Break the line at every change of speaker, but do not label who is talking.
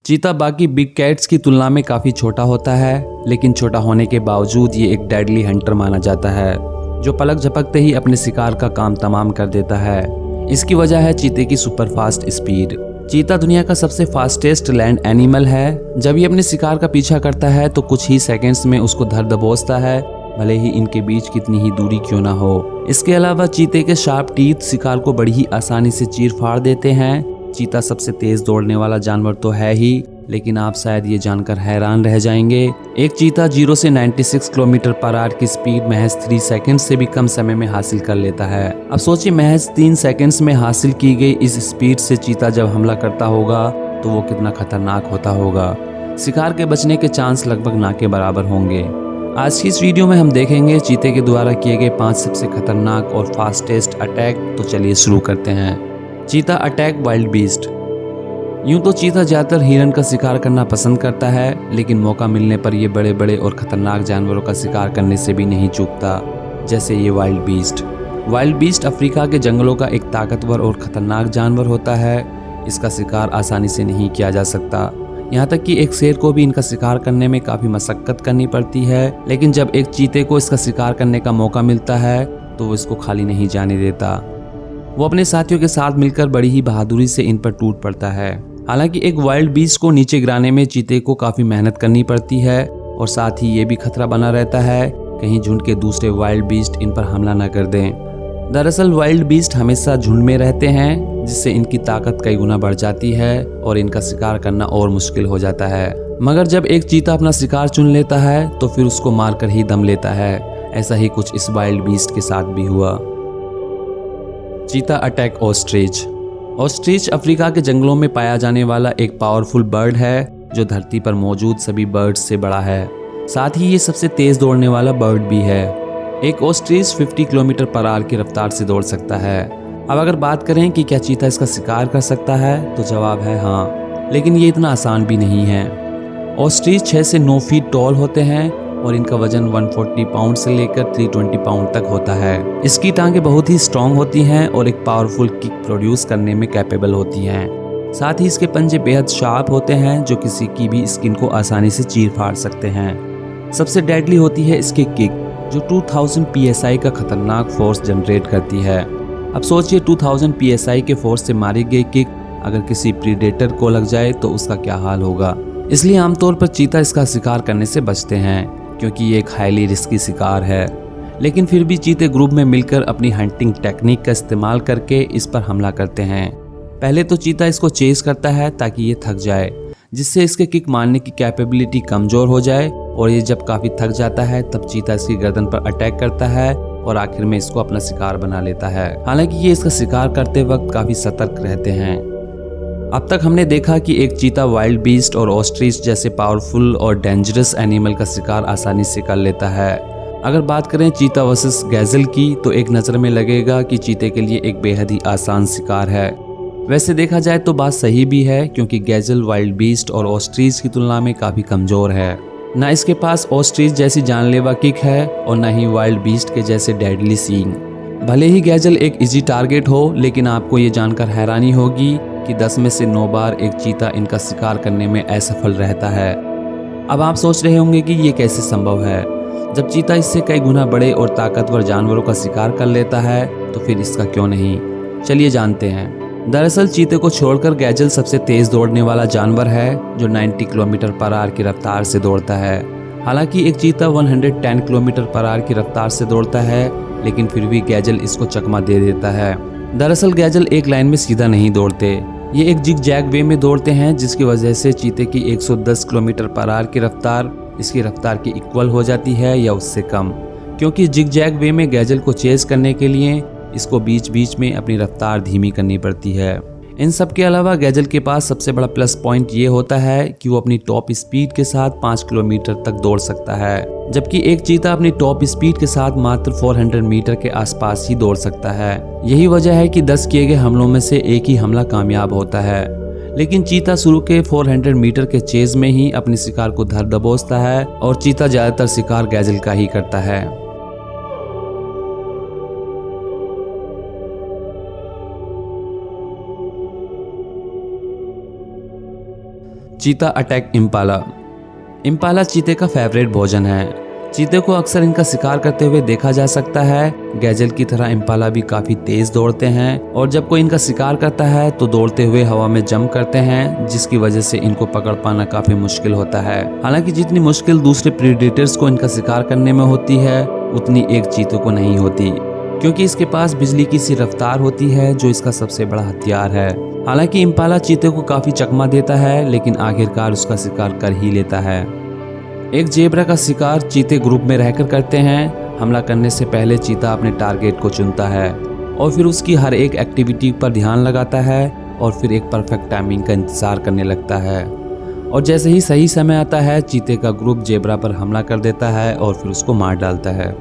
चीता बाकी big cats की तुलना में काफ़ी छोटा होता है, लेकिन छोटा होने के बावजूद ये एक डेडली हंटर माना जाता है जो पलक झपकते ही अपने शिकार का काम तमाम कर देता है। इसकी वजह है चीते की सुपर फास्ट स्पीड। चीता दुनिया का सबसे फास्टेस्ट लैंड एनिमल है। जब ये अपने शिकार का पीछा करता है तो कुछ ही सेकंड्स में उसको धर दबोचता है, भले ही इनके बीच कितनी ही दूरी क्यों ना हो। इसके अलावा चीते के शार्प टीथ शिकार को बड़ी ही आसानी से चीर फाड़ देते हैं। चीता सबसे तेज दौड़ने वाला जानवर तो है ही, लेकिन आप शायद ये जानकर हैरान रह जाएंगे, एक चीता 0 से 96 किलोमीटर पर आवर की स्पीड महज 3 सेकंड से भी कम समय में हासिल कर लेता है। अब सोचिए, महज 3 सेकंड्स में हासिल की गई इस स्पीड से चीता जब हमला करता होगा तो वो कितना खतरनाक होता होगा। शिकार के बचने के चांस लगभग ना के बराबर होंगे। आज की इस वीडियो में हम देखेंगे चीते के द्वारा किए गए 5 सबसे खतरनाक और फास्टेस्ट अटैक। तो चलिए शुरू करते हैं। चीता अटैक वाइल्ड बीस्ट। यूं तो चीता ज्यादातर हिरन का शिकार करना पसंद करता है, लेकिन मौका मिलने पर ये बड़े बड़े और खतरनाक जानवरों का शिकार करने से भी नहीं चूकता, जैसे ये wild beast. Wild beast Africa के जंगलों का एक ताकतवर और खतरनाक जानवर होता है। इसका शिकार आसानी से नहीं किया जा सकता, यहाँ तक कि एक शेर को भी इनका शिकार करने में काफी मशक्कत करनी पड़ती है। लेकिन जब एक चीते को इसका शिकार करने का मौका मिलता है तो वो इसको खाली नहीं जाने देता। वो अपने साथियों के साथ मिलकर बड़ी ही बहादुरी से इन पर टूट पड़ता है। हालांकि एक वाइल्ड बीस्ट को नीचे गिराने में चीते को काफी मेहनत करनी पड़ती है, और साथ ही ये भी खतरा बना रहता है कहीं झुंड के दूसरे वाइल्ड बीस्ट इन पर हमला न कर दें। दरअसल वाइल्ड बीस्ट हमेशा झुंड में रहते हैं, जिससे इनकी ताकत कई गुना बढ़ जाती है और इनका शिकार करना और मुश्किल हो जाता है। मगर जब एक चीता अपना शिकार चुन लेता है तो फिर उसको मारकर ही दम लेता है। ऐसा ही कुछ इस वाइल्ड बीस्ट के साथ भी हुआ। चीता अटैक ऑस्ट्रिच। ऑस्ट्रिच अफ्रीका के जंगलों में पाया जाने वाला एक पावरफुल बर्ड है जो धरती पर मौजूद सभी बर्ड्स से बड़ा है। साथ ही ये सबसे तेज दौड़ने वाला बर्ड भी है। एक ऑस्ट्रिच 50 किलोमीटर पर आवर की रफ्तार से दौड़ सकता है। अब अगर बात करें कि क्या चीता इसका शिकार कर सकता है, तो जवाब है हाँ, लेकिन ये इतना आसान भी नहीं है। ऑस्ट्रिच 6 से 9 फीट टॉल होते हैं और इनका वजन 140 पाउंड से लेकर 320 पाउंड तक होता है। इसकी टांगें बहुत ही स्ट्रॉन्ग होती हैं और एक पावरफुल किक प्रोड्यूस करने में कैपेबल होती हैं। साथ ही इसके पंजे बेहद शार्प होते हैं जो किसी की भी स्किन को आसानी से चीर फाड़ सकते हैं। सबसे डेडली होती है इसकी किक, जो 2000 psi का खतरनाक फोर्स जनरेट करती है। अब सोचिए, 2000 psi के फोर्स से मारी गई किक अगर किसी प्रीडेटर को लग जाए तो उसका क्या हाल होगा। इसलिए आमतौर पर चीता इसका शिकार करने से बचते हैं, क्योंकि ये एक हाईली रिस्की शिकार है। लेकिन फिर भी चीते ग्रुप में मिलकर अपनी हंटिंग टेक्निक का इस्तेमाल करके इस पर हमला करते हैं। पहले तो चीता इसको चेस करता है ताकि ये थक जाए, जिससे इसके किक मारने की कैपेबिलिटी कमजोर हो जाए, और ये जब काफी थक जाता है तब चीता इसकी गर्दन पर अटैक करता है और आखिर में इसको अपना शिकार बना लेता है। हालांकि ये इसका शिकार करते वक्त काफी सतर्क रहते हैं। अब तक हमने देखा कि एक चीता वाइल्ड बीस्ट और ऑस्ट्रिच जैसे पावरफुल और डेंजरस एनिमल का शिकार आसानी से कर लेता है। अगर बात करें चीता वर्सेस गैज़ल की, तो एक नज़र में लगेगा कि चीते के लिए एक बेहद ही आसान शिकार है। वैसे देखा जाए तो बात सही भी है, क्योंकि गैज़ल वाइल्ड बीस्ट और ऑस्ट्रिच की तुलना में काफ़ी कमज़ोर है। ना इसके पास ऑस्ट्रिच जैसी जानलेवा किक है और ना ही वाइल्ड बीस्ट के जैसे डेडली सींग। भले ही गैज़ल एक इजी टारगेट हो, लेकिन आपको ये जानकर हैरानी होगी कि 10 में से 9 बार एक चीता इनका शिकार करने में असफल रहता है। अब आप सोच रहे होंगे कि ये कैसे संभव है। जब चीता इससे कई गुना बड़े और ताकतवर जानवरों का शिकार कर लेता है तो फिर इसका क्यों नहीं, चलिए जानते हैं। दरअसल चीते को छोड़कर गैज़ल सबसे तेज दौड़ने वाला जानवर है, जो 90 किलोमीटर पर आवर की रफ्तार से दौड़ता है। हालांकि एक चीता 110 किलोमीटर पर आवर की रफ्तार से दौड़ता है, लेकिन फिर भी गैज़ल इसको चकमा दे देता है। दरअसल गैज़ल एक लाइन में सीधा नहीं दौड़ते, ये एक जिग जैग वे में दौड़ते हैं, जिसकी वजह से चीते की 110 किलोमीटर पर आवर की रफ्तार इसकी रफ्तार की इक्वल हो जाती है या उससे कम, क्योंकि जिग जैग वे में गैज़ल को चेस करने के लिए इसको बीच बीच में अपनी रफ्तार धीमी करनी पड़ती है। इन सब के अलावा गैज़ल के पास सबसे बड़ा प्लस पॉइंट ये होता है कि वो अपनी टॉप स्पीड के साथ 5 किलोमीटर तक दौड़ सकता है, जबकि एक चीता अपनी टॉप स्पीड के साथ मात्र 400 मीटर के आसपास ही दौड़ सकता है। यही वजह है कि 10 किए गए हमलों में से एक ही हमला कामयाब होता है। लेकिन चीता शुरू के 400 मीटर के चेज में ही अपने शिकार को धर दबोचता है, और चीता ज्यादातर शिकार गैज़ल का ही करता है। चीता अटैक इम्पाला। इम्पाला चीते का फेवरेट भोजन है। चीते को अक्सर इनका शिकार करते हुए देखा जा सकता है। गैजल की तरह इम्पाला भी काफी तेज दौड़ते हैं और जब कोई इनका शिकार करता है तो दौड़ते हुए हवा में जंप करते हैं, जिसकी वजह से इनको पकड़ पाना काफी मुश्किल होता है। हालांकि जितनी मुश्किल दूसरे प्रीडेटर्स को इनका शिकार करने में होती है, उतनी एक चीते को नहीं होती, क्योंकि इसके पास बिजली की सी रफ्तार होती है जो इसका सबसे बड़ा हथियार है। हालांकि इम्पाला चीते को काफी चकमा देता है, लेकिन आखिरकार उसका शिकार कर ही लेता है। एक जेब्रा का शिकार चीते ग्रुप में रहकर करते हैं। हमला करने से पहले चीता अपने टारगेट को चुनता है और फिर उसकी हर एक एक्टिविटी पर ध्यान लगाता है और फिर एक परफेक्ट टाइमिंग का इंतजार करने लगता है। और जैसे ही सही समय आता है, चीते का ग्रुप जेब्रा पर हमला कर देता है और फिर उसको मार डालता है।